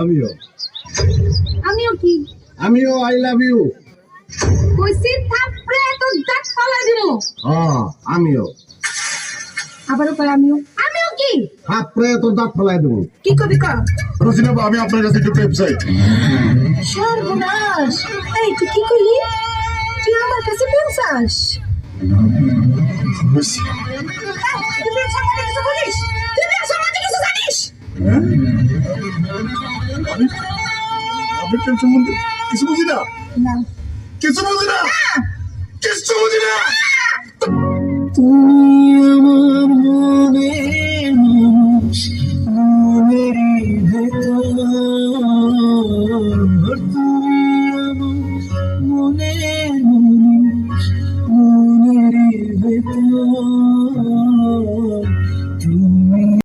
আমিও আমিও কি আমিও আই লাভ ইউ। কইছি থাপড়ে তো দাঁত ফালাই দিমু। হ্যাঁ আমিও আবারও কই আমিও কি থাপড়ে তোর দাঁত ফেলাই দেবো। কি কবি কর রোজিনা বা, আমি আপনার কাছে একটু প্রেম চাই। সর্বনাশ। এই তুই কি কইলি? তুই আমার কাছে প্রেম চাস? বুঝছি। তুই প্রেম সম্বন্ধে কিছু বলিস? তুই প্রেম সম্বন্ধে কিছু জানিস? আমি প্রেম সম্বন্ধে কিছু বুঝি না। না কিছু বুঝি না। কিছু বুঝি না। তুমি